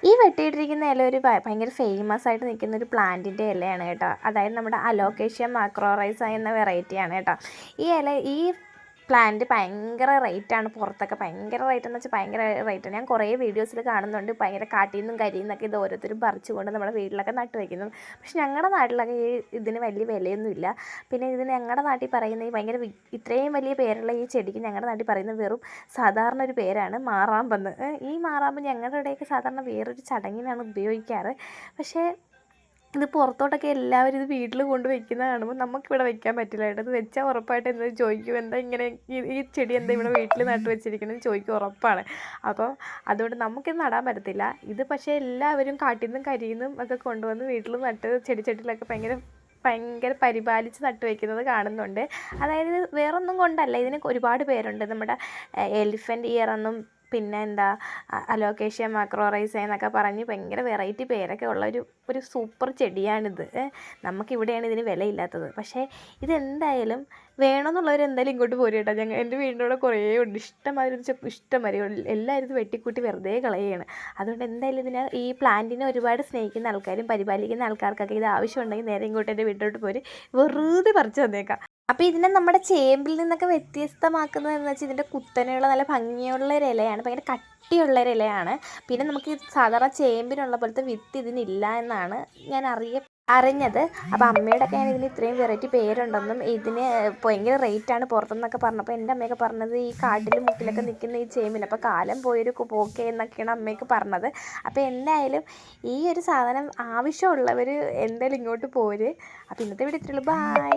ഈ വെട്ടിയിട്ടിരിക്കുന്ന ഇല ഒരു ഭയങ്കര ഫേമസ് ആയിട്ട് നിൽക്കുന്ന ഒരു പ്ലാന്റിൻ്റെ ഇലയാണ് കേട്ടോ. അതായത് നമ്മുടെ അലോക്കേഷ്യ മാക്രോറൈസ എന്ന വെറൈറ്റിയാണ് കേട്ടോ. ഈ പ്ലാന്റ് ഭയങ്കര റേറ്റാണ് പുറത്തൊക്കെ. ഭയങ്കര റേറ്റ് എന്ന് വെച്ചാൽ ഭയങ്കര റേറ്റാണ്. ഞാൻ കുറേ വീഡിയോസിൽ കാണുന്നുണ്ട് ഭയങ്കര കാട്ടിൽ നിന്നും കരിയിൽ നിന്നൊക്കെ ഇത് ഓരോരുത്തരും പറിച്ചുകൊണ്ട് നമ്മുടെ വീട്ടിലൊക്കെ നട്ടു വയ്ക്കുന്നു. പക്ഷെ ഞങ്ങളുടെ നാട്ടിലൊക്കെ ഇതിന് വലിയ വിലയൊന്നുമില്ല. പിന്നെ ഇതിന് ഞങ്ങളുടെ നാട്ടിൽ പറയുന്ന ഈ ഭയങ്കര ഇത്രയും വലിയ പേരുള്ള ഈ ചെടിക്ക് ഞങ്ങളുടെ നാട്ടിൽ പറയുന്നത് വെറും സാധാരണ ഒരു പേരാണ്, മാറാമ്പെന്ന്. ഈ മാറാമ്പ് ഞങ്ങളുടെ ഇവിടെയൊക്കെ സാധാരണ വേറൊരു ചടങ്ങിനാണ് ഉപയോഗിക്കാറ്. പക്ഷേ ഇത് പുറത്തോട്ടൊക്കെ എല്ലാവരും ഇത് വീട്ടിൽ കൊണ്ട് വയ്ക്കുന്നത് കാണുമ്പോൾ നമുക്കിവിടെ വയ്ക്കാൻ പറ്റില്ല കേട്ടോ. ഇത് വെച്ചാൽ ഉറപ്പായിട്ട് എന്താ ചോദിക്കും, എന്താ ഇങ്ങനെ ഈ ചെടി എന്താ ഇവിടെ വീട്ടിൽ നട്ട് വെച്ചിരിക്കുന്നത് ചോദിക്കും, ഉറപ്പാണ്. അപ്പം അതുകൊണ്ട് നമുക്കിത് നടാൻ പറ്റത്തില്ല. ഇത് പക്ഷേ എല്ലാവരും കാട്ടിൽ നിന്നും കരിയിൽ നിന്നും ഒക്കെ കൊണ്ടുവന്ന് വീട്ടിൽ നട്ട് ചെടിച്ചട്ടിലൊക്കെ ഭയങ്കര പരിപാലിച്ച് നട്ട് വയ്ക്കുന്നത് കാണുന്നുണ്ട്. അതായത് വേറൊന്നും കൊണ്ടല്ല, ഇതിന് ഒരുപാട് പേരുണ്ട്. നമ്മുടെ എലിഫൻറ്റ് ഇയർ എന്നും പിന്നെ എന്താ അലോക്കേഷ്യ മാക്രോറൈസ എന്നൊക്കെ പറഞ്ഞ് ഭയങ്കര വെറൈറ്റി പേരൊക്കെ ഉള്ള ഒരു സൂപ്പർ ചെടിയാണിത്. നമുക്കിവിടെയാണ് ഇതിന് വിലയില്ലാത്തത്. പക്ഷേ ഇതെന്തായാലും വേണമെന്നുള്ളവർ എന്തായാലും ഇങ്ങോട്ട് പോരും കേട്ടോ. എൻ്റെ വീടിൻ്റെ കൂടെ കുറേ ഉണ്ട്, ഇഷ്ടംമാതിരി എല്ലാവരും ഇത് വെട്ടിക്കൂട്ടി വെറുതെ കളയുകയാണ്. അതുകൊണ്ട് എന്തായാലും ഈ പ്ലാന്റിനെ ഒരുപാട് സ്നേഹിക്കുന്ന ആൾക്കാരും പരിപാലിക്കുന്ന ആൾക്കാർക്കൊക്കെ ഇത് ആവശ്യമുണ്ടെങ്കിൽ നേരെ ഇങ്ങോട്ട് എൻ്റെ വീട്ടിലോട്ട് പോര്, വെറുതെ പറിച്ച് തന്നേക്കാം. അപ്പോൾ ഇതിനെ നമ്മുടെ ചേമ്പിൽ നിന്നൊക്കെ വ്യത്യസ്തമാക്കുന്നതെന്ന് വെച്ചാൽ ഇതിൻ്റെ കുത്തനെയുള്ള നല്ല ഭംഗിയുള്ള ഒരു ഇലയാണ്, ഭയങ്കര കട്ടിയുള്ളൊരു ഇലയാണ്. പിന്നെ നമുക്ക് സാധാരണ ചേമ്പിനുള്ള പോലത്തെ വിത്ത് ഇതിനില്ല എന്നാണ് ഞാൻ അറിഞ്ഞത്. അപ്പോൾ അമ്മയോടൊക്കെ ഞാൻ ഇതിന് ഇത്രയും വെറൈറ്റി പേരുണ്ടെന്നും ഇതിന് ഭയങ്കര റേറ്റാണ് പുറത്തുനിന്നൊക്കെ പറഞ്ഞപ്പോൾ എൻ്റെ അമ്മയൊക്കെ പറഞ്ഞത് ഈ കാട്ടിലും മുക്കിലൊക്കെ നിൽക്കുന്ന ഈ ചേമ്പിന് അപ്പോൾ കാലം പോയൊരു പോക്കേ എന്നൊക്കെയാണ് അമ്മയൊക്കെ പറഞ്ഞത്. അപ്പോൾ എന്തായാലും ഈ ഒരു സാധനം ആവശ്യമുള്ളവർ എന്തായാലും ഇങ്ങോട്ട് പോര്. അപ്പോൾ ഇന്നത്തെ വീഡിയോ ഇത്രയുള്ളൂ. ബൈ.